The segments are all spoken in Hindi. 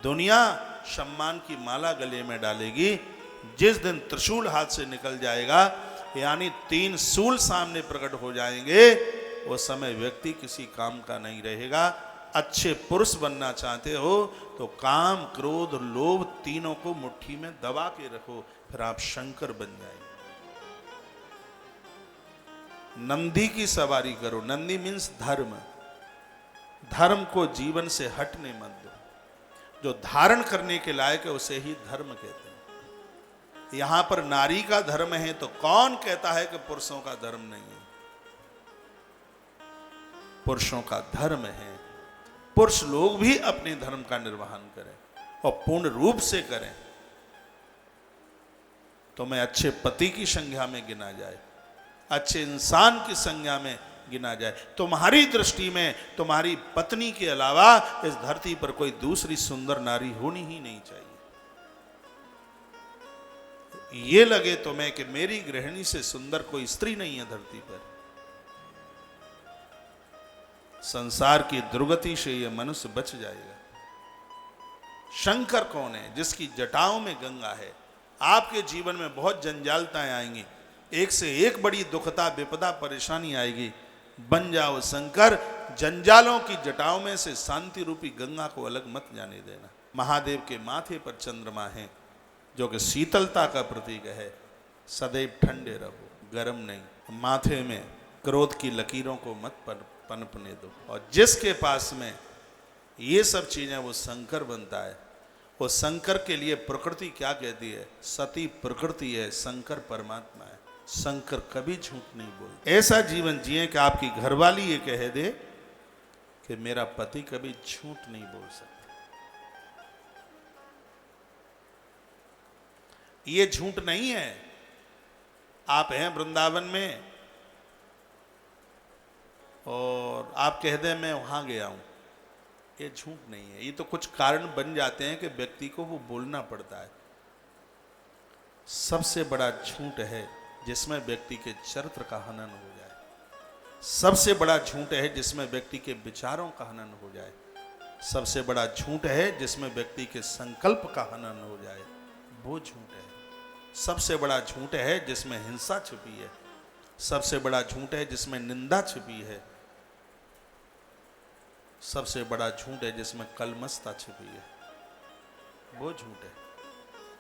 दुनिया सम्मान की माला गले में डालेगी। जिस दिन त्रिशूल हाथ से निकल जाएगा, यानी 3 शूल सामने प्रकट हो जाएंगे, उस समय व्यक्ति किसी काम का नहीं रहेगा। अच्छे पुरुष बनना चाहते हो तो काम, क्रोध, लोभ तीनों को मुट्ठी में दबा के रखो, फिर आप शंकर बन जाएंगे। नंदी की सवारी करो। नंदी मीन्स धर्म। धर्म को जीवन से हटने मत दो। जो धारण करने के लायक है उसे ही धर्म कहते हैं। यहां पर नारी का धर्म है तो कौन कहता है कि पुरुषों का धर्म नहीं है? पुरुषों का धर्म है। पुरुष लोग भी अपने धर्म का निर्वहन करें और पूर्ण रूप से करें तो मैं अच्छे पति की संज्ञा में गिना जाए, अच्छे इंसान की संज्ञा में गिना जाए। तुम्हारी दृष्टि में तुम्हारी पत्नी के अलावा इस धरती पर कोई दूसरी सुंदर नारी होनी ही नहीं चाहिए। ये लगे तुम्हें कि मेरी गृहिणी से सुंदर कोई स्त्री नहीं है धरती पर, संसार की दुर्गति से यह मनुष्य बच जाएगा। शंकर कौन है? जिसकी जटाओं में गंगा है। आपके जीवन में बहुत जंजालताएं आएंगी, एक से एक बड़ी दुखता, विपदा, परेशानी आएगी। बन जाओ शंकर। जंजालों की जटाओं में से शांति रूपी गंगा को अलग मत जाने देना। महादेव के माथे पर चंद्रमा है जो कि शीतलता का प्रतीक है। सदैव ठंडे रहो, गर्म नहीं। माथे में क्रोध की लकीरों को मत पनपने दो। और जिसके पास में ये सब चीजें, वो शंकर बनता है। वो शंकर के लिए प्रकृति क्या कहती है? सती प्रकृति है, शंकर परमात्मा है। शंकर कभी झूठ नहीं बोलते। ऐसा जीवन जिए कि आपकी घरवाली ये कह दे कि मेरा पति कभी झूठ नहीं बोल सकता। ये झूठ नहीं है। आप हैं वृंदावन में और आप कह दें मैं वहां गया हूं, ये झूठ नहीं है। ये तो कुछ कारण बन जाते हैं कि व्यक्ति को वो बोलना पड़ता है। सबसे बड़ा झूठ है जिसमें व्यक्ति के चरित्र का हनन हो जाए। सबसे बड़ा झूठ है जिसमें व्यक्ति के विचारों का हनन हो जाए। सबसे बड़ा झूठ है जिसमें व्यक्ति के संकल्प का हनन हो जाए, वो झूठ है। सबसे बड़ा झूठ है जिसमें हिंसा छिपी है। सबसे बड़ा झूठ है जिसमें निंदा छिपी है। सबसे बड़ा झूठ है जिसमें कलमस्ता छिपी है, वो झूठ है।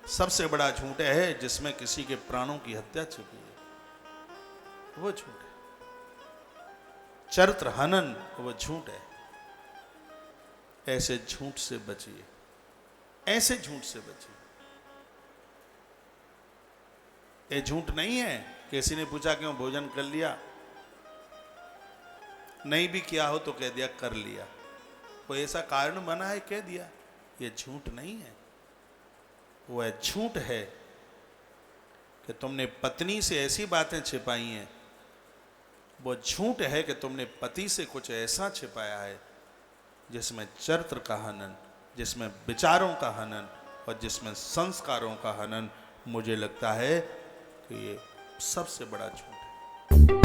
सबसे बड़ा झूठ है जिसमें किसी के प्राणों की हत्या छिपी है, वो झूठ है। चरित्र हनन वो झूठ है। ऐसे झूठ से बचिए, ऐसे झूठ से बचिए। ये झूठ नहीं है। किसी ने पूछा क्यों भोजन कर लिया? नहीं भी किया हो तो कह दिया कर लिया। कोई ऐसा कारण बना है कह दिया, ये झूठ नहीं है। वो झूठ है कि तुमने पत्नी से ऐसी बातें छिपाई हैं। वो झूठ है कि तुमने पति से कुछ ऐसा छिपाया है जिसमें चरित्र का हनन, जिसमें विचारों का हनन और जिसमें संस्कारों का हनन। मुझे लगता है कि ये सबसे बड़ा झूठ है।